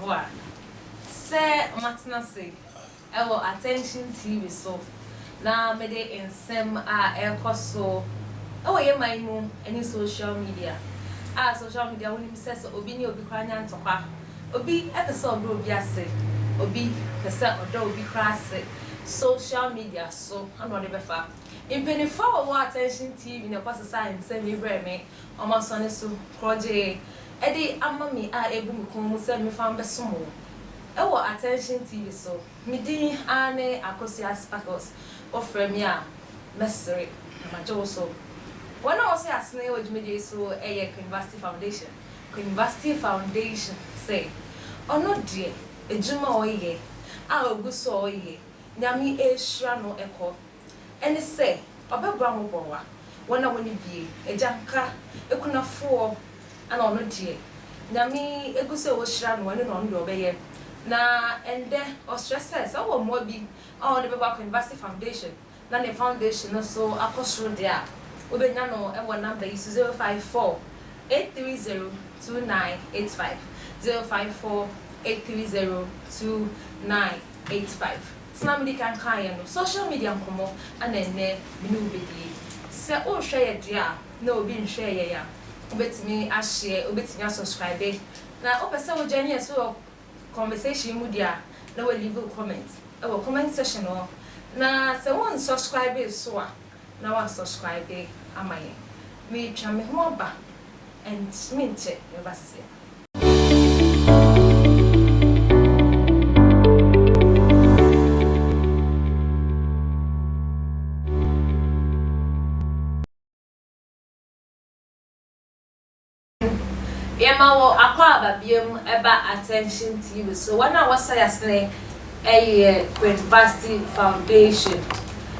ahoa. Say matna say. Ewo attention TV so. Na me de ensem a ekoso. Ewo ye man mu any social media. Social media woni say so obi ni obi kwanya ntokwa. Obi episode obi ase. Obi pese odo obi krase. Social media so ano de befa. Impeni for attention TV na kwasa science say me bre me. Omo so ne so proje edi amami a ebu mi kon mu say me fa mbesomo. Ewo attention TV so me din ane Akosia Sparkles offer me a mystery ma jo so when I was asne o jmeje so University Foundation University Foundation say ono de ejuma oye a oguso oye nyami ehra no eko ene say obebra mo borwa wona woni bie ejanka ekunafo ana ono de nyami eguso wo hra no woni no ndo obeye na ende ostresses awo mo bi the Beba University Foundation na the foundation so akosro there obenya no e wo number is 054 830 2985 054 830 2985 snamdi kan kan no social media nkomo ana ene minu bedi se o hwe ye dia na obi nhwe ye ya obetimi a share obetimi a subscribe na opese wo janye so conversation media na we leave comment comment section no na se won subscribe so na wa subscribe amaye me twa me ho ba and me che me ba se Yemawo akwa babiem eba attention TV so when I was saying University Foundation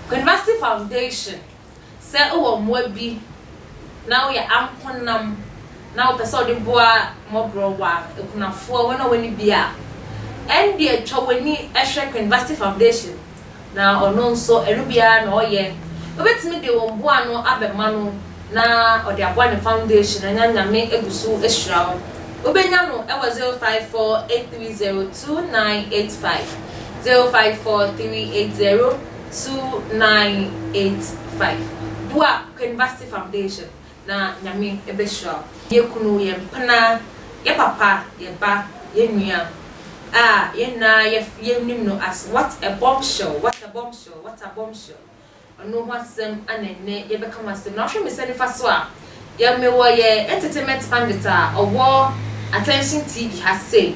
University Foundation say o mo bi now ya amkonam now person de boa mo bro wa ekunafo when woni bia and the atwa woni ehwe University Foundation na ono nso enu bia na oye obetimi de won boa no abema no na odi abwa ne foundation anya nyame egusu ehrawo obenya no e was 0548302985 0543802985 dua University Foundation na nyame ebehrawo ye kunu ye mpana ye papa ye ba ye nua ye na ye nim no as what a bombshell no wasem anene ye beka masem na hwe me se nifa so a ye me wo ye entertainment pandit a owo attention TV has say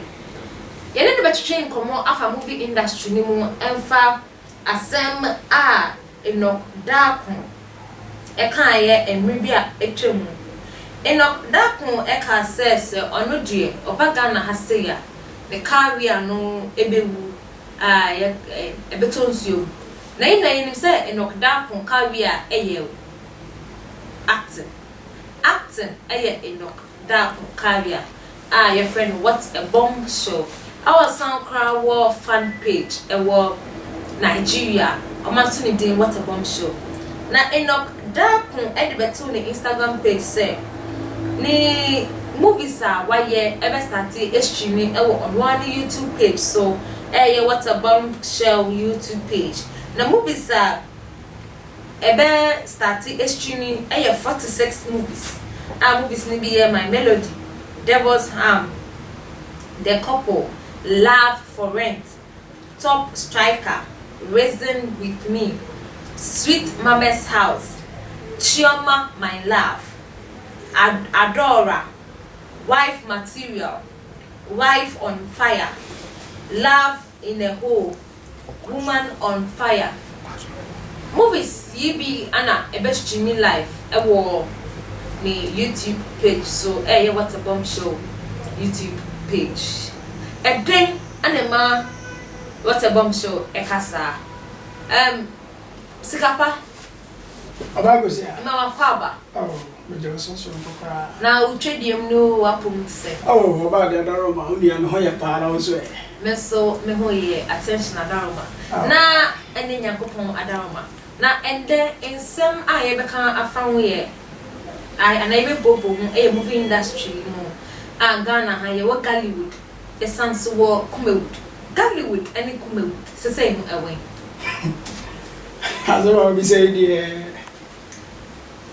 ye ne be twetwe nkomo afa movie industry ni mu emfa asem a eno daako e kan ye emri bi a etwemu eno daako e ka se ono die obaga na hase ya the career no ebewu ye ebetonsuo na yin say Enoch Daakon career eye acting eye Enoch Daakon career your friend what a bombshell our SoundCloud war fan page war Nigeria omatuni din what a bombshell na Enoch Daakon e de beto ni Instagram page say ni movies a waye ebe start streaming e on one YouTube page so what a bombshell YouTube page na movies ebe started streaming 46 movies movies ni be My Melody, Devil's Arm, The Couple, Love for Rent, Top Striker, Reason with Me, Sweet Mama's House, Chioma My Love, Adora, Wife Material, Wife on Fire, Love in a Hole, Woman on Fire. Movies be ana ebe streaming live ewo ni YouTube page so what a bombshell YouTube page. Then anema what a bombshell ekasa. Sikapa Abagosia. Ma wakwaba. Oh, me just so papa. Na utwediem no wapum se. Oh, about the Daroma, only an hoya para also. Meso me hoye attention adaroma. Na ene Nyankopon adaroma. Na ende ensem a ye beka afan ye. Ana ibe bobo mu movie industry mu. Ghana ha ye wo Hollywood. the sans war Kumewood. Gallywood and Kumewood. It's the same away. As I always say,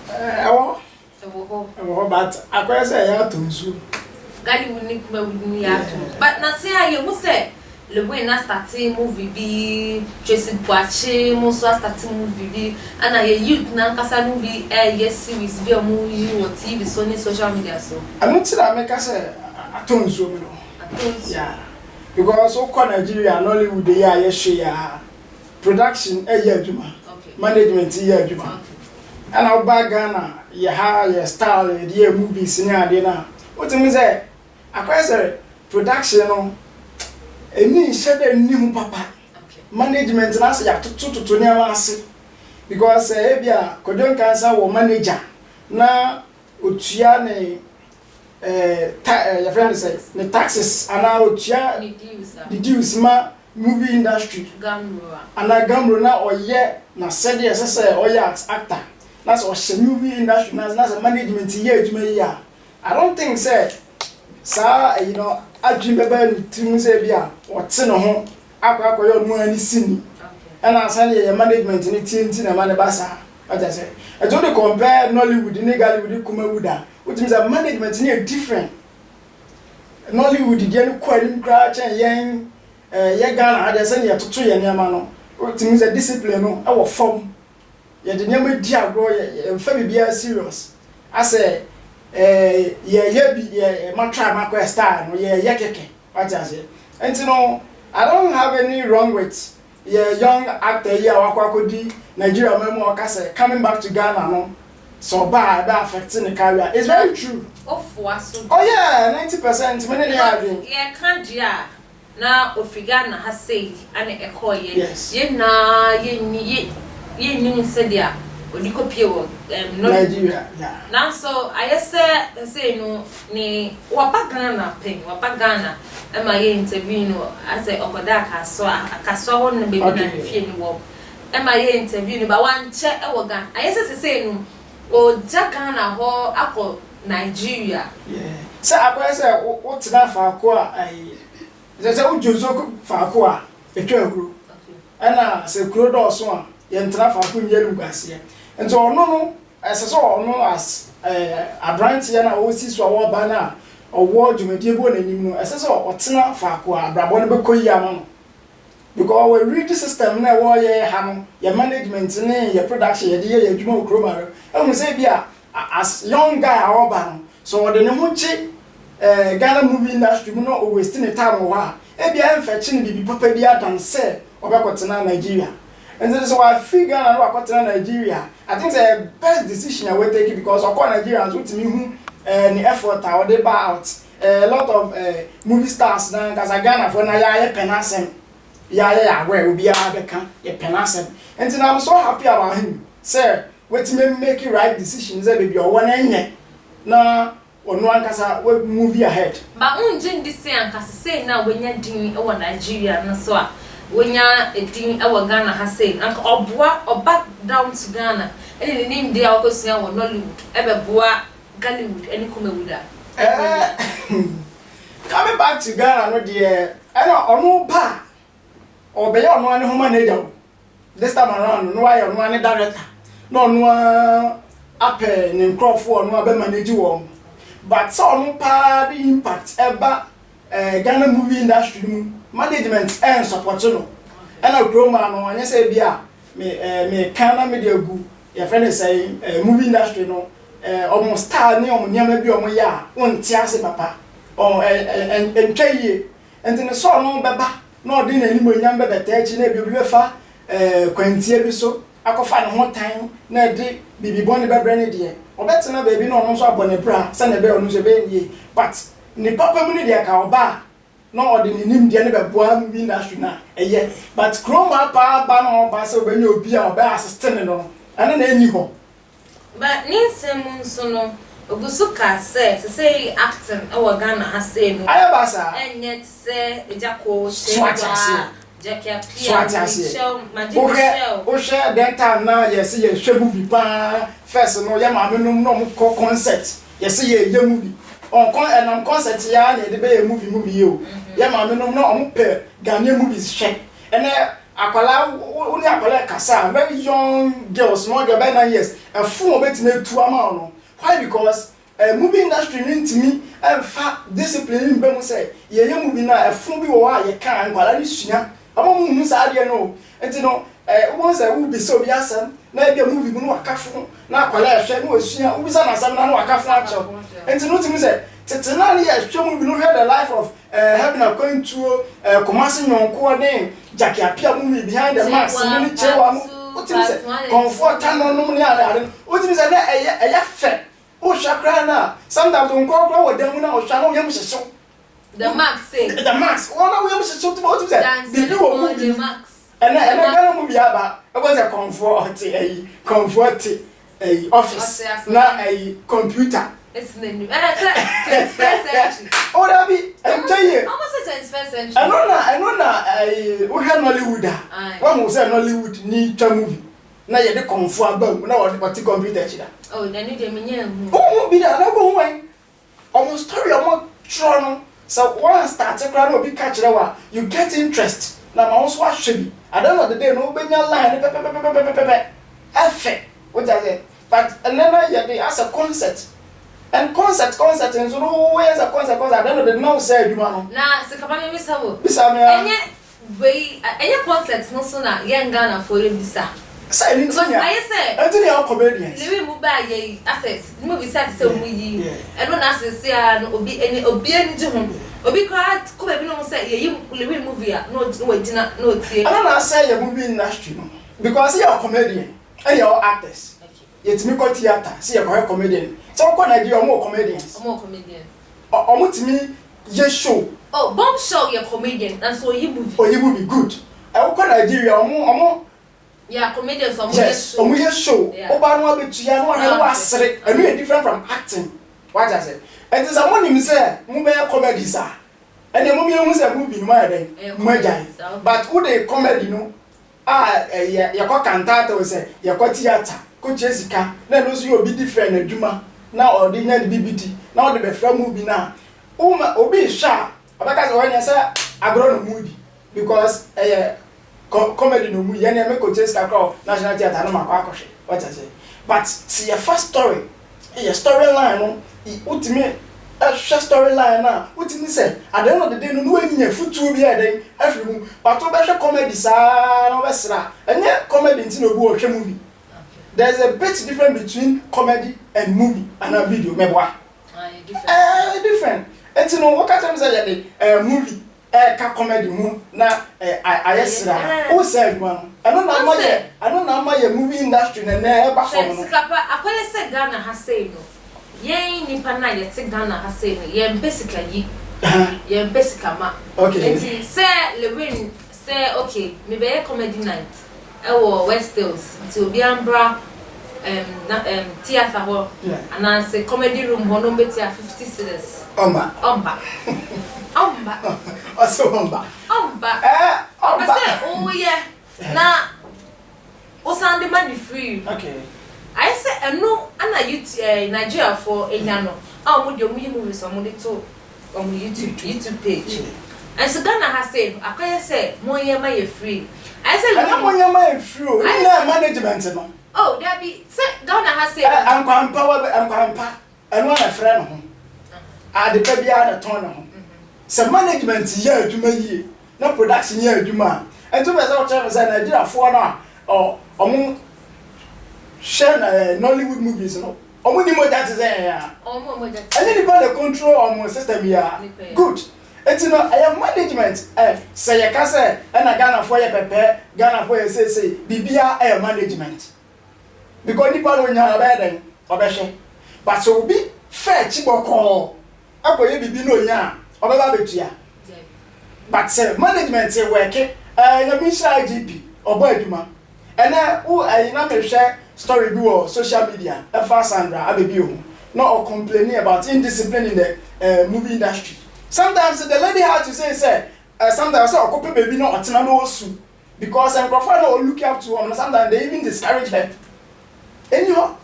but I can say I to Gallywood Kumewood me out. But now say I must say, the way I starting movie be Tracy Boache, most starting movie be, and I youth now Casano be a yes series be a movie or TV, Sony social media so. I don't see that make us a tone so. Yeah. Because all Nigeria and Hollywood they are yes production a year juma. Management year juma. And our back Ghana, you have your style, the movies in your dinner. What do you say? I say production any shade new papa. Management na say ya to near ase. Because ebia kodon cancer wo manager na otua ne your friend say the taxes and otua the dues ma movie industry Gambro Gambro na oye na said yes say oye actor. That's what movie industry na say management here adwuma here. I don't think say you know I dream about things bia wote no ho akwa no ani sini and asane your management ni tinti na man basa what I say I don't compare Nollywood ni Gallywood Kumewood which means that management ni different Nollywood dey no kwani kra chen yen ye Ghana dey say ye toto ye niam no which means that discipline no e wo form ye dey niam di agro ye fa bibia serious I say ye matcha makwa star no ye keke what I say and you know I don't have any wrong with young actor here wakodi Nigeria memo okase coming back to Ghana no so bad affecting the career. It's very true. Oh yeah, 90% many they are doing. Yeah, can't ya na Ghana has said and a call yes. Ye na ye said ya odiko pie Nigeria. Yeah. Now so I say no ni wapagana am I interview no I say okoda akaso won na baby na fie ni wo am I interview but one check e wo Ghana I say no o Ghana ho akọ Nigeria yeah say akọ say what na fa ko ai say ujozo fa ko a etwa aguro ana say kuro do so a ye ntra fa ko nyelu gase ento ono no so ono as abrant ye na o si so wo ba na owo dwumadie bo na nyim no so otena fa ko a brabo no be koyi ama no because we read the system na wo ye ha no your management ne your production ye dey ye dwuma okroma no e say bia as young guy awoba no so de ne ho chi Ghana movie industry no always tin time wo ha e bia emfechi ne bibi papa bi adan say obekotena Nigeria and so I figure na obekotena Nigeria I think the best decision I will take because of Nigerians with me who the effort I would buy out a lot of movie stars now because Ghana for na ya penasem yeah where will be a ye penasem and then I'm so happy about him sir wait me make the right decisions baby or one enye na onu ankasa we move ahead but unjin this say ankasa say na wenya din e wo Nigeria na so a wenya edin e wo Ghana ha say anka oboa oba down to Ghana and the name dey akosia wo Nollywood e be boa Gallywood any Kumewood coming back to Ghana no dey I know onu ba obey onu ane ho manager this time around no why onu ane director no onu ape ni nkrofo onu abe manage wo but so onu pa the impact eba Ghana movie industry management and support no and a grow man no anya say bia me Ghana media gu your friend say movie industry no almost star ni omo niam bi omo ya won ti ase papa and twaye and then so no beba na odi na ni nyam beba tachi na bi obi befa kwantie bi so akofa ne ho tan na de bibi boni bebre ne de obetena baby na ono so abone bra se na be ono so be nie but ni papa mu ne de ka oba na odi ni nim de ne be boa mu industry na eye but chroma pa ba na oba se obenya obi a oba assistant no ana na eni ho but ni semu nso no ogusuka say acting e wo Ghana ha say no ayabasa enye se ejako o share that time now yes ye movie pa first no ya ma no concert yes ye movie and I'm concert ya na de be movie yo ya ma me no na omo pe Ghanaian movies hwe and akwala uni akwala kasa very young girls no girl by 9 years and full obetime tu ama no why because movie industry ntimi fa discipline be mu say ye movie na full bi wo a ye kan akwala ni sua aba mu hu sa ade no enti no won say wo be so bi asem na e movie mu no wakafo na akwala ehwe no asua wo bi sa na asem na no wakafo acho enti no timi say tetena ni ehwe movie no head the life of having a going to Kumasi Nyonko den Jackie Apia movie behind the mask ni chewa mu utimi say comfort no no ni ale utimi say na eya fe o shakra na sometimes on ko wo dem na o sha no yem hyehyew the max say the max o na wo yem hyehyew to utimi say bibi wo movie the max and Ghana movie aba e go say comfort office na computer. It's the new. And I said 21st century. Oh, that be. I'm telling you. Almost a 21st century. I know. We have Nollywood. One who say Nollywood need to movie. Now you dey comfort about. Now what computer chida. Oh, then you dey me. Oh, be that. I go home. Almost story almost try. So one start to cry no be catch that one. You get interest. Now my also watch be. I don't know the day no be your line. Effect. What I say. But and then you dey as a concert. And concert and so no where's a concert I don't know the now say you man. Na se kapa me bisa wo. Bisa me. Enye concert no so na ye Ghana for bisa. Say ni tinya. I say. Anthony our comedians. Lewi mu ba ye access. Mu bisa say mu yi. E no na se say no obi ani je ho. Obi kwa ko be no say ye lewi movie a no we gina no tie. I don't know say your movie industry no. Because you are comedian and you are actors. Yet me go theater, see a comedian. So what Nigeria more comedians. More comedians. Or to me, yes show. Oh, Bomb Show you're comedian, and so you movie. Oh, you will be good. I will call Nigeria more. Yeah, comedians or yes, or yes show. Oh, but no be to no was and we are different from acting. What I said. And there's a one him say, movie comedy sir. And the movie was a movie in my day. But who they comedy no? Yeah, you call cantata we say, you call theater. Ko Jessica na no so obi different adwuma na ordinary BBT na o de be fra movie na obi sha abaka so wanya say agro no movie because comedy no movie yana me Ko Jessica call national theater na makwa akoshe what I say but see your first story storyline no ultimate storyline na ultimate say at the end of the day no anya futu bi eden afri mu but o be hwe comedy sa no be sra enye comedy nti no bi o hwe movie. There's a bit difference between comedy and movie and a video. Meboa. Different. And you know what can say the movie ka comedy mu na ayesra. Who said man? I don't know my movie industry na e ba for no. Sikapa akwele se Ghana ha say no. Yen nipa na ye te Ghana ha say no. Yen basically yen basically ma. Okay. And say Lewin say okay, me be comedy night. Ewo West Hills until Biambra theater ho and I say comedy room ho no betia 50 cedis. Omba. Also omba. I say oh yeah. Na o sound money free. Okay. I say no ana Nigeria for enyano. Ah mo de movies on to on YouTube page. And so Ghana has said akwaya say mo ye ma ye free. I said, I'm going to free. I management. No. Oh, there be. Say, Ghana has said, I'm going to and one a friend. I the baby at a ton. Some management here to me, no production here to man. And to myself, I did a 4 now or share Nollywood movies. No, or when you more that is there. And then you the control of my system here. Good. And you know, I am management. Say you can say, and I Ghana for your pepe, Ghana for your say, Bibia air management. Because the people when you are bad or better. But so be fair chiboko. I put you be no ya, or better. But say management say working, you mean IGP or Boyduma. And now, who I never share story do social media, Sandra, Abibio, not complaining about indiscipline in the movie industry. Sometimes the lady had to say, sometimes I copy baby no atinano su because I'm no look up to her. Sometimes they even discourage her. Anyhow,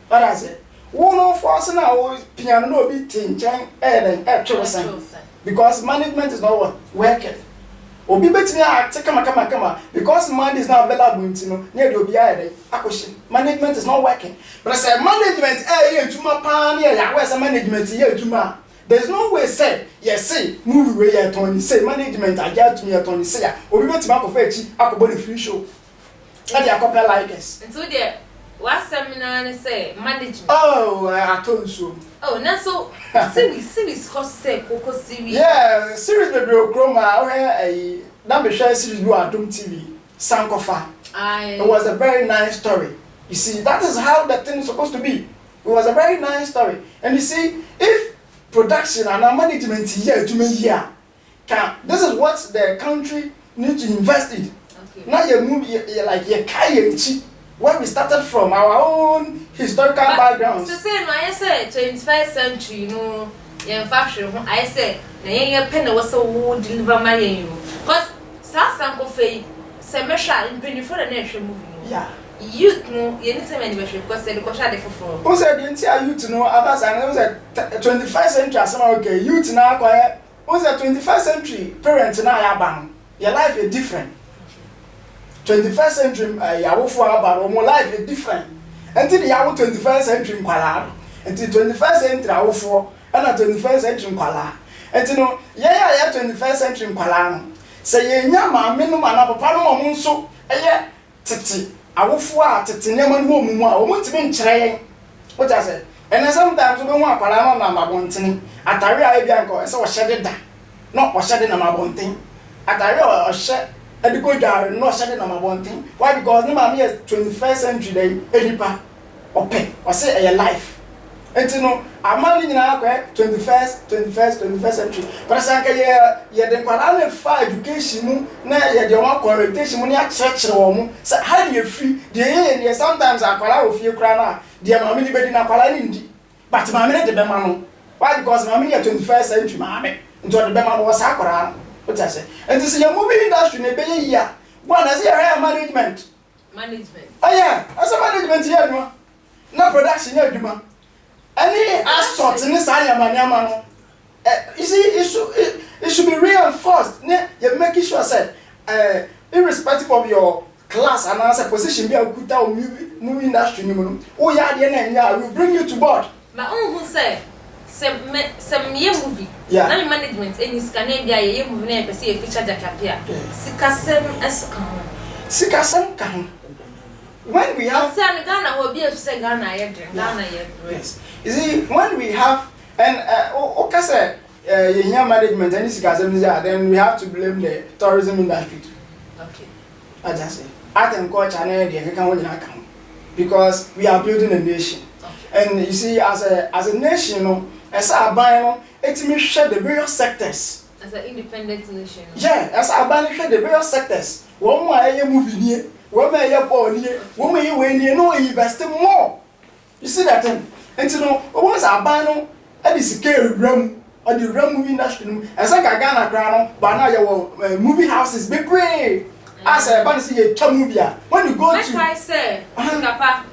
what I say, One force now piano no be tinchen because management is not working. Obi betimi act kama because money is now available ntino na dey obi ayede akoshi management is not working. But I say management ejuma pan ya we say management ejuma. There's no way say yes say movie we ya turn say management aja to me turn say ya obi betimi akofa echi akobo the free show. Na dey akopia like us. So there what seminar ne say management. Oh, I told you so. Oh, na so series cost say koko series. Yeah, series baby Okroma where na be share series do Adom TV Sankofa. It was a very nice story. You see, that is how the thing is supposed to be. It was a very nice story. And you see, if production and management here to me here can this is what the country needs to invest in. Okay. Now you move like you kayenchi where we started from our own historical backgrounds. So say no, I say 21st century, you know, in fashion, I say, na yen pen was so would deliver my you. Because Sankofa, Semesha, and penny for the nation movie. Yeah. Youth no, you need to manage because they go shade for. Who said the entire youth know others and it was a 21st century as okay, youth now quiet. Who's a 21st century parents now yaban. Your life is different. 21st century yawofo aba mo life is different. Until the 21st century nkwala. Until 21st century awofo and 21st century nkwala. Until no yeah 21st century nkwala no. Say ye nya maame no ma na papa no mo nso eye tete awofo a tete nyama no mu a o ntimi nkyerɛ what I say. And sometimes we go akwala no na mabontene atare a bia nko say wo hyede da no wo hyede na mabonten atare o hye ediko jar no hyede na mabonten why because no ma me 21st century day enipa ope o say a life entino amani nyina akwa 21st century but sanka ye de kwala le fa education mu na ye de one orientation mu ne a church wo mu say how you free dey sometimes akwala wo fie kra na de mama ni bedi na kwala ni ndi but mama ne de be ma no why because mama ni 21st century mama nto de be ma no wo sa kwara what I say and this your movie industry ne be year one as your management oh yeah as a management here no na production here aduma any assault in this area no you see it should be reinforced you making sure said irrespective of your class and as a position be a kuta movie industry ni mo oh yeah there na we bring you to board but who say some ye movie na management any scanner bia ye movie na pese e feature jakapia sikasem kan when we have Ghana will be say Ghana yes you see when we have and okay say your management and sikasem then we have to blame the tourism industry too. Okay I just say art and culture na dey kan won na kan because we are building a nation. Okay. And you see as a nation no as aban no etimi share the various sectors as an independent nation. Yeah, as aban share the various sectors one more eye movie nie one more eye ball nie one more we nie no invest more you see that thing and you know once aban no e dey scale ram or the ram movie industry no as a Ghana kra no but now you movie houses big way as a ban see a movie when you go to I say papa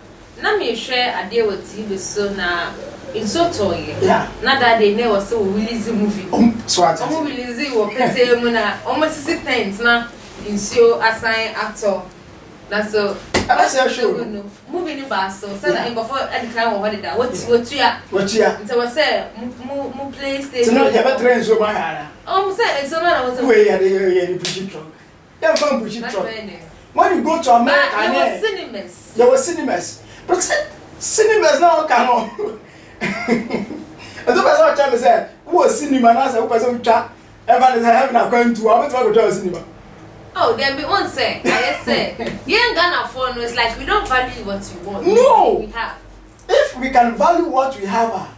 na me share ade with TV so na in so toy yeah na that day ne was so release movie so what release wo pete mu na almost 6 times na insio assign actor that's so I say sure movie ni ba so na before edi kan wo hode da what ya nti we say mu play station no you better train so ma hara say so na was we ya the push truck yeah fan push truck when you go to America there was cinemas but cinemas now can on and the person tell me say who was cinema na say who person twa ever is having a going to I want to go to cinema. Oh, there be one say, I say, yeah, Ghana for no, it's like we don't value what you want. No, we have. If we can value what we have,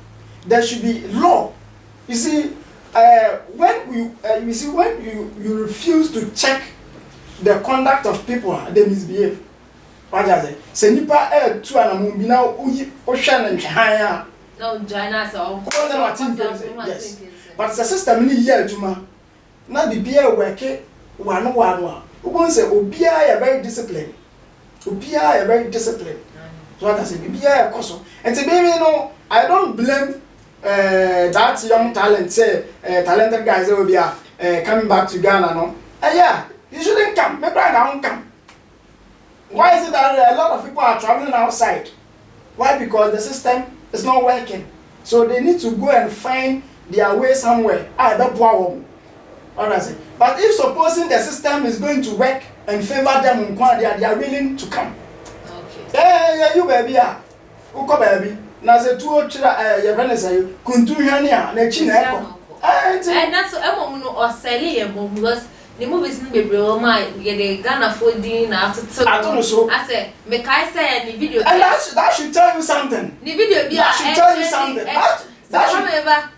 there should be law. You see, when you refuse to check the conduct of people, they misbehave. What does it? Say nipa tu anamubi na uyi ohwe na nhwehaya. No, China so. Yes. But the system ni here adwuma. Na bibia work one. Who say obia ya very disciplined. Obia ya very disciplined. So what I say, yeah, also. And to baby, I don't blame that young talent, say talented guys that will be coming back to Ghana, no. Yeah, you shouldn't come. Maybe I don't come. Why is it that a lot of people are traveling outside? Why? Because the system is not working. So they need to go and find their way somewhere. But if supposing the system is going to work and favor them, they are willing to come. Okay. Yeah, you baby, uko baby. Na se tu ochira your friend say kuntu hwane a na chi na eko. And that's no or selling because the movies in baby o my the Ghana folding after I don't know so. I say me kai say the video. And that should tell you something. The video that should tell you something. That should remember.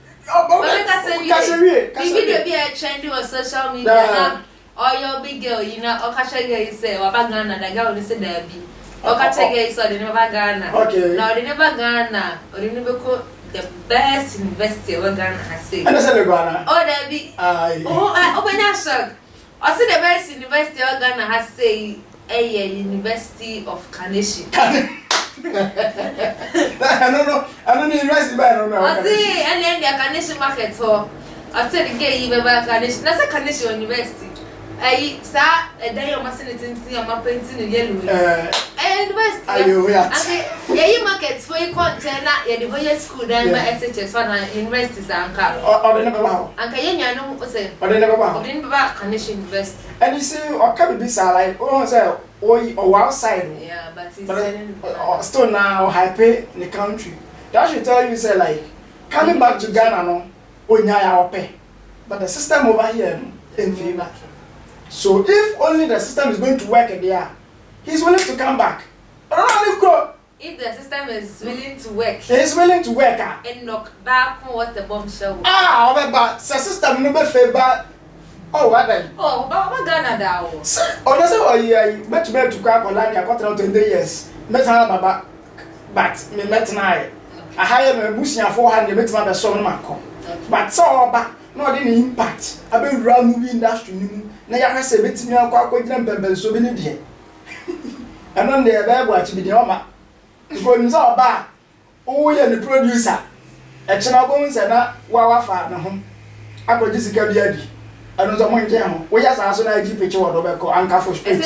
The video be trending on social media. Or your big girl, you know, or catch a girl you say, or Ghana, the girl you say there be. Or catch a girl you say, they never Ghana. Okay. Now they never Ghana, or they never call the best university of Ghana has said. And I said Ghana. Oh, there be. Oh, I open your shock. I see the best university of Ghana has say a University of Kaneshi. I don't know university, but I don't know. I see, and then the Kaneshi market for. I said the gay you back Kaneshi. That's a Kaneshi University. I saw a day of my senator and my painting in yellow. University. Yeah, you markets for your content, the whole school, then my SHS one universities and car. Or they never wow. And Kayanya no was it. Or they never wow. Didn't back Kaneshi University. And you see, or can be like, oh, say, or outside. Yeah, but he's still now high pay in the country. That should tell you, say, like, coming back to Ghana, no, or pay. But the system over here in favor. So if only the system is going to work there, he's willing to come back. If the system is willing to work, he's willing to work. And knock back on what the bombshell. But the system no be favor. Oh, what then? Oh, but Ghana da. Oh, that's why you met to crack on like I got 20 years. Met her, but me met tonight. I hired a bushing 400 met my son Marco. But so back. No, didn't impact. I been run movie industry. Now you have to say, "Me, I'm quite going so many days." And on the other, watch me the Oma. Because all bad. Oh, you're the producer. A channel bones and not Wawafa. No, I could just get the I know someone jam. We just asked an IG picture of Roberto Anka for space. I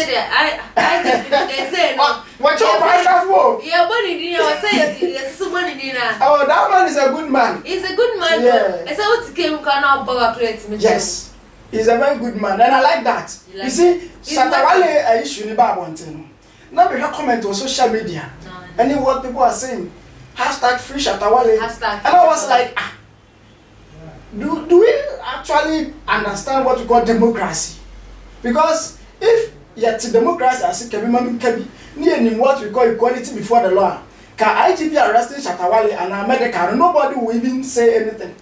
said, "What's your part for?" Yeah, money dinner. I say, yes, so money dinner. Oh, that man is a good man. He's a good man. Yeah. I said, what came cannot power create me. Yes. He's a very good man, and I like that. You see, Shatawale issue in Babontin. Now we have comment on social media. And then what people are saying, hashtag free Shatawale. And I was like, do we actually understand what we call democracy? Because if yet democracy as Kebi, near what we call equality before the law, can IGP arresting Shatawale and America, nobody will even say anything.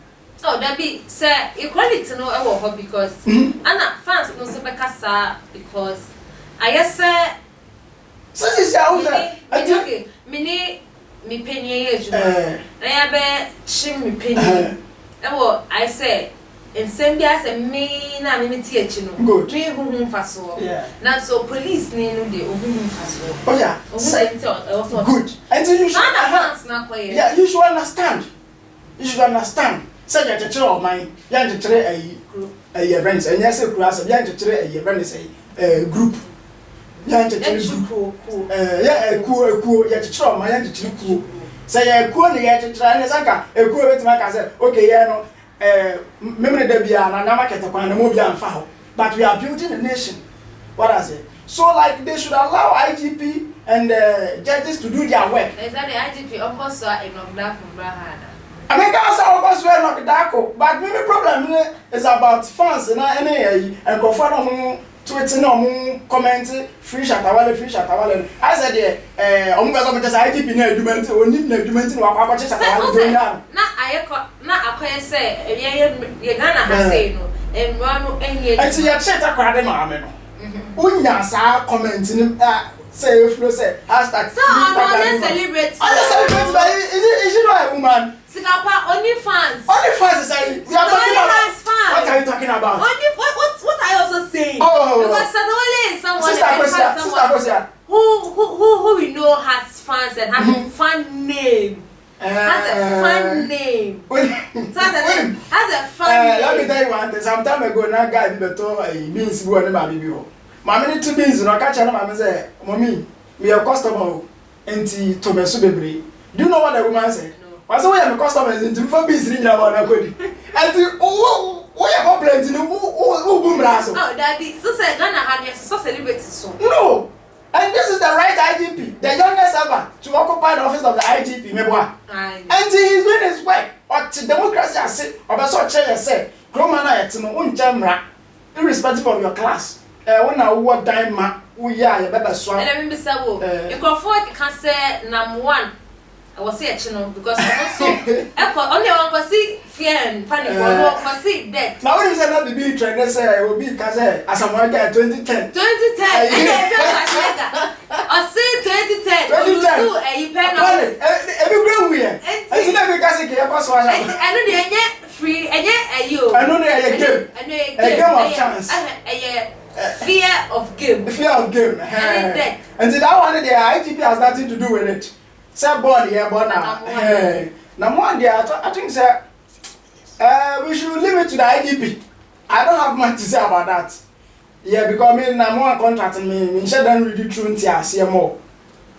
Oh, that be say equality no I work because Anna fans no so bekasa because I guess so this is how okay me penny ejuma na ya be chim me penny I say in Sambia say me na me ti echi no me huhun faso na so police ni no dey huhun faso oh yeah good until you should fans na koye yeah you should understand say you to of mine you to try a event and yes class you to try a event say group you to try group yeah cool you to try my you to cool say you cool you to try and saka cool wait make say okay yeah no memory dey bia na na market kwan na mo bia mfa but we are building a nation what I say so like they should allow IGP and judges to do their work. Is that the IGP also in Ogda from Brahana? I mean, guys are always wearing knock darko, but maybe problem is about fans and any and go for them tweeting or commenting free Shatawale. I said, just IGP no argument or need no argument in what Shatawale doing now. I say, you're gonna say no, and run any. I see your chat a crowd, mamma. Unya commenting. Say if you say hashtag. So I don't celebrate. But is she not a woman? Singapore only fans. Only fans is we are talking about. Fans. What are you talking about? Only what are you also saying? Oh. Because Shatawale is someone sister Kosia. who we know has fans and has a fun name. Has a fun name. Has a fun name. Let me tell you one thing. Some time ago, now guy did beans go on my baby. Mommy need 2 beans. No catch her. Mommy say, "Mommy, we are customer. Enti to me so bebre." Do you know what the woman said? No. I say we are customers. Enti 4 beans in your one akodi. Enti oh you have plenty. Who boom raso? Oh, daddy. So say Ghana had your so celebrity so. No. And this is the right IGP, the youngest ever to occupy the office of the IGP, Meboa. And he's doing his work. Or to democracy, I say, or by so chair, say, Gromana, it's no one jamra, irrespective of your class. When I walk dime, we are a better swap. And I remember, you go forward, you can say, number one. I was saying, because also, only one can see fear and panic, one can see death. Now, when you say not the big trend, say, will be because as a market 2010. 2010, I say 2010. 2010, you pay no. Every grand we are. It's not because you can't pass one. I know they are free, and yet you. I know they are a game. A game of chance. Fear of game. Fear of game. And that one, the IGP has nothing to do with it. Say born here, born now. Number one, I think, sir, we should leave it to the IGP. I don't have much to say about that. Yeah, because me, number one contract, me share them really true into CMO.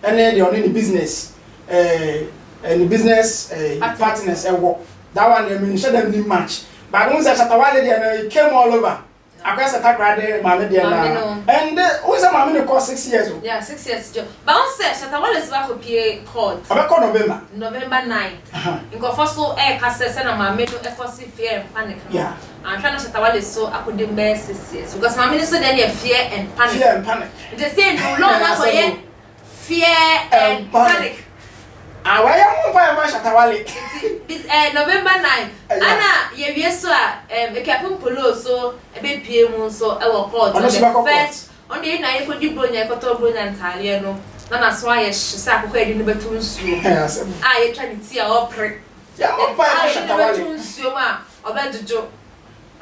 And then the only business, and the business partners, that one, I mean, share them need match. But once I started while they came all over. I guess I talk right there, Mammy dear. And who's a mammy cost 6 years? Yeah, 6 years. But on says that I want to swap a court. I call November 9th. In Cofosso air casses and a mammy to FOC fear and panic. Yeah, I'm trying to say so I could do bear 6 years because mammy is so then fear and panic. Fear and panic. The same long for fear and panic. I am Shatawale. November 9th. Anna, you saw a captain polo so a bit PM so our court on the first on the night you could do Brunia for Tobun and Taliano. Nana Swire Sapo in the Batun Sue. I try to see our prick. Yeah, Suma or better joke.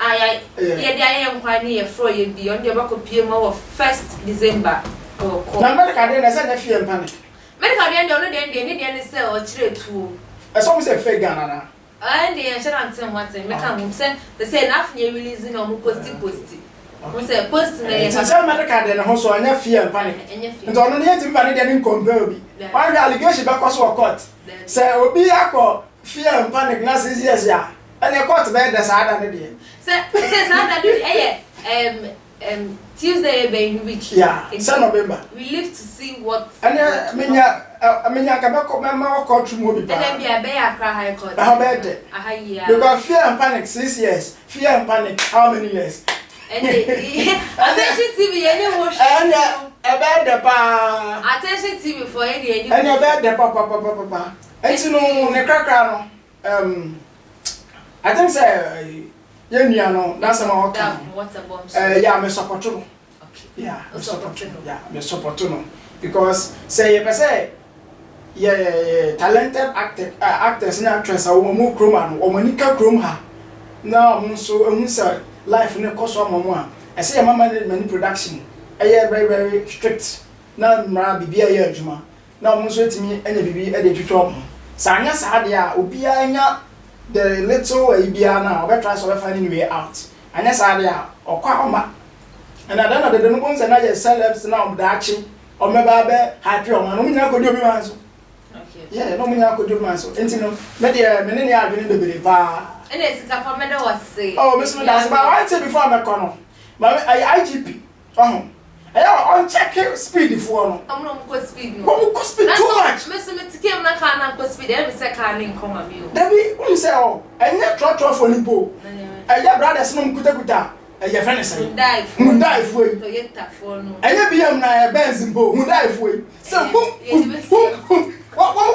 I am quite near for you beyond your buckle PM of 1st December. America, then I said a fear and panic. Medical they need any sell or trade too. As always a fake Ghana. And the insurance and what's in Mecca say the same enough near releasing or posty. We say post America then also on fear and panic. And on the native panic and compare me. One allegation back also a court. Say, Obi Ako, fear and panic, not 6 years, yeah. And a court bed that's hard than the day. Tuesday being week. Yeah, in November. We live to see what. And I mean, I can back up my court to move. And then be a bear cry high court. How bad? Because fear and panic 6 years. Fear and panic how many years? And attention TV any motion. And a bad the attention TV for any. And a bad the papa. And you know, Necracano. I think say. Yeah, that's a more what's a bomb? Yeah, I'm a support. Yeah, I'm a support. Because say, yeah, talented actors and actresses are more chroman or Monica Chroma. Now, so life in a cost of Mamma. I say a mamma many production. A year very strict. Now, Bibi a year, Juma. Now, Monsieur to me, any baby edited to Sanya Sadia, Ubia. The little Ibiana, or try to find way out. And yes, I or Kwama. And I don't know the ones and I just celebs now, Dachi, or maybe happy or Mamma could do my answer. Yeah, no me could do my answer. And you know, many are doing the baby. And it's a couple was say. Oh, Miss Madame, I said before I'm a corner. My IGP. Oh, I on check speed for I'm not speed. What could speed too much? Mr. Mitikim, I can't speed every second in common view. Debbie, we say, oh, and yet trot for Limpo. And your brother's no Kutakuta, and your friends die for you. And your BM na Benz in Bo, who die for you. So, what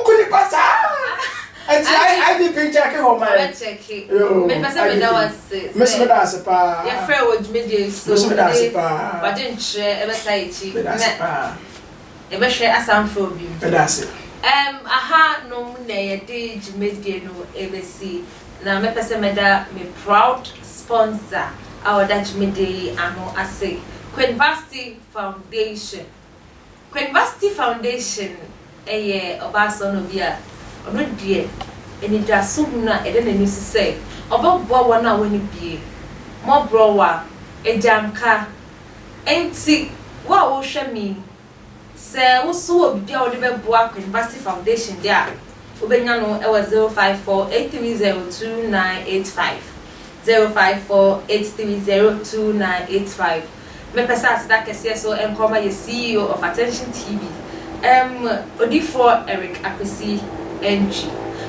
could you pass? And I did picture home, my check it. Miss Medasa, your friend would media so but didn't share ever say cheap. Ever share a sound for you. Aha, no, nay, a day, media no ABC. Now, me Pessameda, me proud sponsor our Dutch media, and I say, Queen Vasti Foundation. Queen Vasti Foundation. eye obaso no bia ono die eni draso na ede na ni sise obabo wona woni bie mo browa ejamka enti wa wo hwe mi se wo so obi bia wo de beboa University Foundation dia obenya no e was 0548302985 0548302985 me pesa asida kese so enkoma ye CEO of Attention TV Odifo Eric Akwesi NG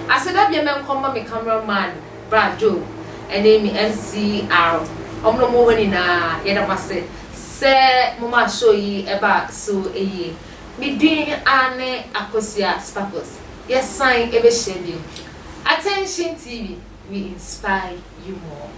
asida bia me enkoma me cameraman Brajo enemi NCR omno mo woni na yeda mase se mama show yi eba so eye me din ane Akosia Sparkles yes sign ebe share Attention TV we inspire you more.